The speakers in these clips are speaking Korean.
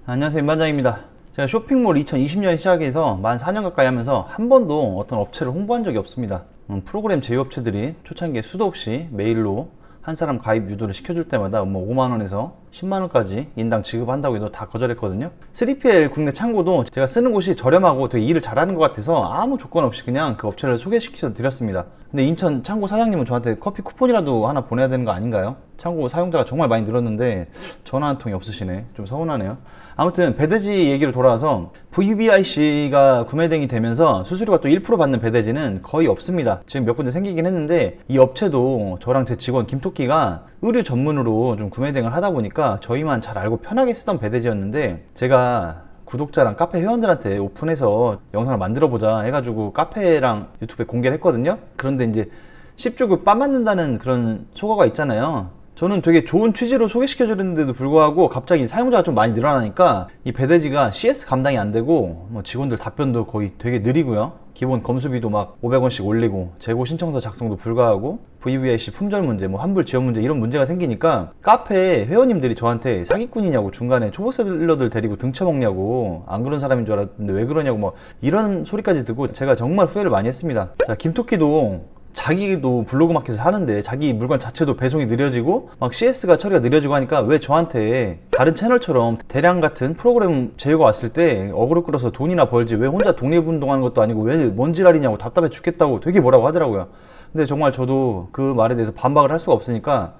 안녕하세요, 임반장입니다. 제가 쇼핑몰 2020년 시작해서 만 4년 가까이 하면서 한 번도 어떤 업체를 홍보한 적이 없습니다. 프로그램 제휴업체들이 초창기에 수도 없이 메일로 한 사람 가입 유도를 시켜줄 때마다 5만원에서 10만원까지 인당 지급한다고 해도 다 거절했거든요. 3PL 국내 창고도 제가 쓰는 곳이 저렴하고 되게 일을 잘하는 것 같아서 아무 조건 없이 그냥 그 업체를 소개시켜 드렸습니다. 근데 인천 창고 사장님은 저한테 커피 쿠폰이라도 하나 보내야 되는 거 아닌가요? 창고 사용자가 정말 많이 늘었는데 전화 한 통이 없으시네. 좀 서운하네요. 아무튼 배대지 얘기를 돌아와서 VVIC가 구매등이 되면서 수수료가 또 1% 받는 배대지는 거의 없습니다. 지금 몇 군데 생기긴 했는데 이 업체도 저랑 제 직원 김토끼가 의류 전문으로 좀 구매등을 하다 보니까 저희만 잘 알고 편하게 쓰던 배대지였는데, 제가 구독자랑 카페 회원들한테 오픈해서 영상을 만들어 보자 해가지고 카페랑 유튜브에 공개를 했거든요. 그런데 이제 10주급 빠 맞는다는 그런 소거가 있잖아요. 저는 되게 좋은 취지로 소개시켜 주는데도 불구하고 갑자기 사용자가 좀 많이 늘어나니까 이 배대지가 CS 감당이 안 되고, 뭐 직원들 답변도 거의 되게 느리고요. 기본 검수비도 막 500원씩 올리고, 재고 신청서 작성도 불가하고, VVIC 품절 문제, 뭐 환불 지원 문제, 이런 문제가 생기니까 카페 회원님들이 저한테 사기꾼이냐고, 중간에 초보 셀러들 데리고 등쳐먹냐고, 안 그런 사람인 줄 알았는데 왜 그러냐고, 뭐 이런 소리까지 듣고 제가 정말 후회를 많이 했습니다. 자, 김토끼도 자기도 블로그 마켓을 하는데 자기 물건 자체도 배송이 느려지고 막 CS가 처리가 느려지고 하니까 왜 저한테 다른 채널처럼 대량 같은 프로그램 제휴가 왔을 때 어그로 끌어서 돈이나 벌지 왜 혼자 독립운동하는 것도 아니고 왜 뭔 지랄이냐고, 답답해 죽겠다고 되게 뭐라고 하더라고요. 근데 정말 저도 그 말에 대해서 반박을 할 수가 없으니까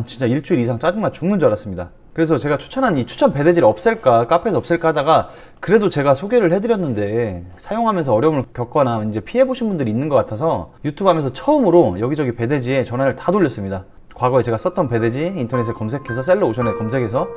진짜 일주일 이상 짜증나 죽는 줄 알았습니다. 그래서 제가 추천한 이 추천 배대지를 없앨까, 카페에서 없앨까 하다가 그래도 제가 소개를 해드렸는데 사용하면서 어려움을 겪거나 이제 피해보신 분들이 있는 것 같아서 유튜브 하면서 처음으로 여기저기 배대지에 전화를 다 돌렸습니다. 과거에 제가 썼던 배대지 인터넷에 검색해서 셀러오션에 검색해서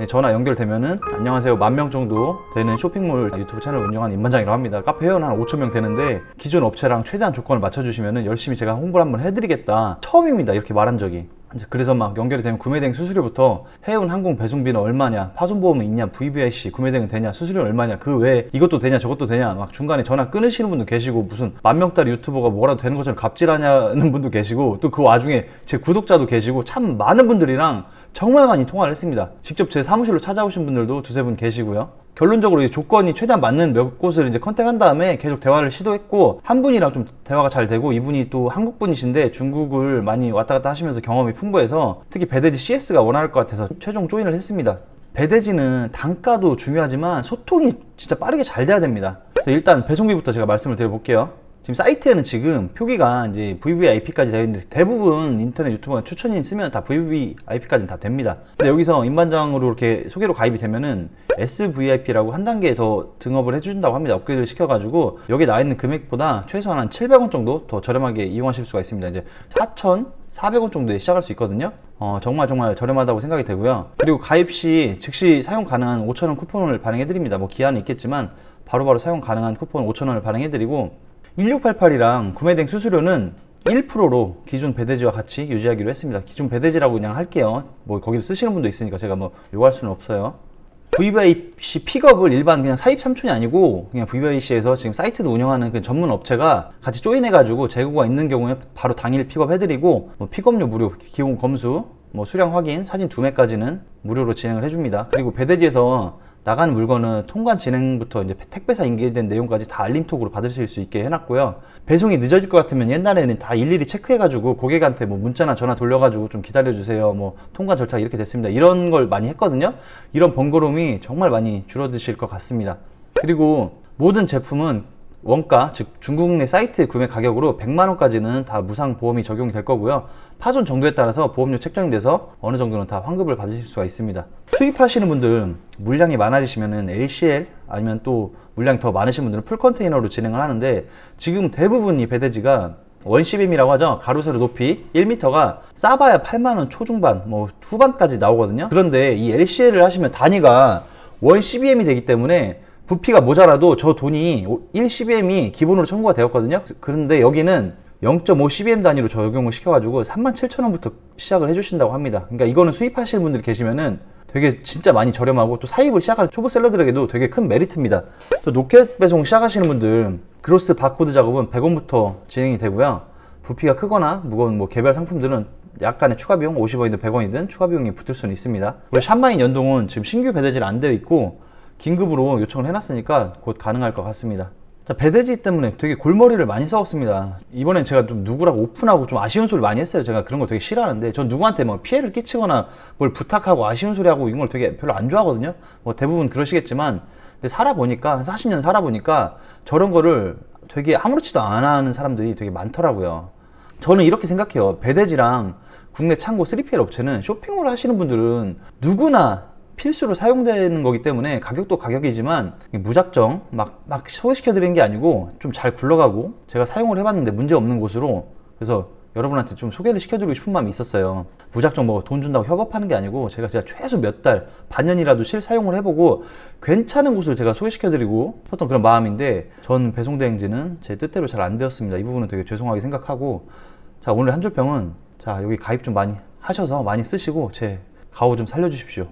전화 연결되면은 안녕하세요, 10,000명 정도 되는 쇼핑몰 유튜브 채널 운영하는 임반장이라고 합니다. 카페 회원 한 5,000명 되는데 기존 업체랑 최대한 조건을 맞춰주시면은 열심히 제가 홍보를 한번 해드리겠다. 처음입니다, 이렇게 말한 적이. 그래서 막 연결이 되면 구매대행 수수료부터 해운 항공 배송비는 얼마냐, 파손보험은 있냐, VVIC 구매대행은 되냐, 수수료는 얼마냐, 그 외에 이것도 되냐 저것도 되냐, 막 중간에 전화 끊으시는 분도 계시고, 무슨 10,000명짜리 유튜버가 뭐라도 되는 것처럼 갑질하냐는 분도 계시고, 또 그 와중에 제 구독자도 계시고, 참 많은 분들이랑 정말 많이 통화를 했습니다. 직접 제 사무실로 찾아오신 분들도 두세 분 계시고요. 결론적으로 이 조건이 최대한 맞는 몇 곳을 이제 컨택한 다음에 계속 대화를 시도했고, 한 분이랑 좀 대화가 잘 되고, 이분이 또 한국 분이신데 중국을 많이 왔다 갔다 하시면서 경험이 풍부해서 특히 배대지 CS가 원할 것 같아서 최종 조인을 했습니다. 배대지는 단가도 중요하지만 소통이 진짜 빠르게 잘 돼야 됩니다. 그래서 일단 배송비부터 제가 말씀을 드려볼게요. 지금 사이트에는 지금 표기가 이제 VVIP까지 되어 있는데, 대부분 인터넷 유튜버가 추천인 쓰면 다 VVIP까지는 다 됩니다. 근데 여기서 임반장으로 이렇게 소개로 가입이 되면은 SVIP라고 한 단계 더 등업을 해준다고 합니다. 업그레이드를 시켜가지고 여기에 나와 있는 금액보다 최소한 한 700원 정도 더 저렴하게 이용하실 수가 있습니다. 이제 4,400원 정도에 시작할 수 있거든요. 정말 저렴하다고 생각이 되고요. 그리고 가입 시 즉시 사용 가능한 5,000원 쿠폰을 발행해드립니다. 뭐 기한이 있겠지만 바로바로 사용 가능한 쿠폰 5,000원을 발행해드리고, 1688이랑 구매대행 수수료는 1%로 기존 배대지와 같이 유지하기로 했습니다. 기존 배대지라고 그냥 할게요. 뭐 거기를 쓰시는 분도 있으니까 제가 뭐 요구할 수는 없어요. VVIC 픽업을 일반 그냥 사입 삼촌이 아니고 그냥 VVIC에서 지금 사이트도 운영하는 그 전문 업체가 같이 조인해가지고 재고가 있는 경우에 바로 당일 픽업해드리고, 뭐 픽업료 무료, 기본 검수, 뭐 수량 확인, 사진 2매까지는 무료로 진행을 해줍니다. 그리고 배대지에서 나간 물건은 통관 진행부터 이제 택배사 인계된 내용까지 다 알림톡으로 받으실 수 있게 해놨고요. 배송이 늦어질 것 같으면 옛날에는 다 일일이 체크해가지고 고객한테 뭐 문자나 전화 돌려가지고 좀 기다려주세요, 뭐 통관 절차가 이렇게 됐습니다, 이런 걸 많이 했거든요. 이런 번거로움이 정말 많이 줄어드실 것 같습니다. 그리고 모든 제품은 원가, 즉 중국 내 사이트 구매 가격으로 100만원까지는 다 무상 보험이 적용이 될 거고요. 파손 정도에 따라서 보험료 책정이 돼서 어느 정도는 다 환급을 받으실 수가 있습니다. 수입하시는 분들 물량이 많아지시면은 LCL 아니면 또 물량이 더 많으신 분들은 풀 컨테이너로 진행을 하는데, 지금 대부분 이 배대지가 원CBM이라고 하죠. 가로 세로 높이 1m가 싸봐야 8만원 초중반, 뭐 후반까지 나오거든요. 그런데 이 LCL을 하시면 단위가 원CBM이 되기 때문에 부피가 모자라도 저 돈이 1CBM이 기본으로 청구가 되었거든요. 그런데 여기는 0.5CBM 단위로 적용을 시켜가지고 37,000원부터 시작을 해주신다고 합니다. 그러니까 이거는 수입하시는 분들이 계시면은 되게 진짜 많이 저렴하고, 또 사입을 시작하는 초보 셀러들에게도 되게 큰 메리트입니다. 또 로켓 배송 시작하시는 분들 그로스 바코드 작업은 100원부터 진행이 되고요. 부피가 크거나 무거운 뭐 개별 상품들은 약간의 추가 비용, 50원이든 100원이든 추가 비용이 붙을 수는 있습니다. 우리 샵마인 연동은 지금 신규 배대질 안 되어 있고 긴급으로 요청을 해놨으니까 곧 가능할 것 같습니다. 자, 배대지 때문에 되게 골머리를 많이 싸웠습니다. 이번엔 제가 좀 누구라고 오픈하고 좀 아쉬운 소리 많이 했어요. 제가 그런 거 되게 싫어하는데, 전 누구한테 뭐 피해를 끼치거나 뭘 부탁하고 아쉬운 소리 하고 이런 걸 되게 별로 안 좋아하거든요. 뭐 대부분 그러시겠지만, 근데 살아보니까, 한 40년 살아보니까 저런 거를 되게 아무렇지도 않아 하는 사람들이 되게 많더라고요. 저는 이렇게 생각해요. 배대지랑 국내 창고 3PL 업체는 쇼핑몰 하시는 분들은 누구나 필수로 사용되는 거기 때문에 가격도 가격이지만 무작정 막 소개시켜 드리는 게 아니고 좀 잘 굴러가고 제가 사용을 해봤는데 문제 없는 곳으로, 그래서 여러분한테 좀 소개를 시켜드리고 싶은 마음이 있었어요. 무작정 뭐 돈 준다고 협업하는 게 아니고 제가 진짜 최소 몇 달, 반년이라도 실사용을 해보고 괜찮은 곳을 제가 소개시켜드리고 싶었던 그런 마음인데, 전 배송대행지는 제 뜻대로 잘 안 되었습니다. 이 부분은 되게 죄송하게 생각하고, 자, 오늘 한줄평은, 자, 여기 가입 좀 많이 하셔서 많이 쓰시고 제 가오 좀 살려주십시오.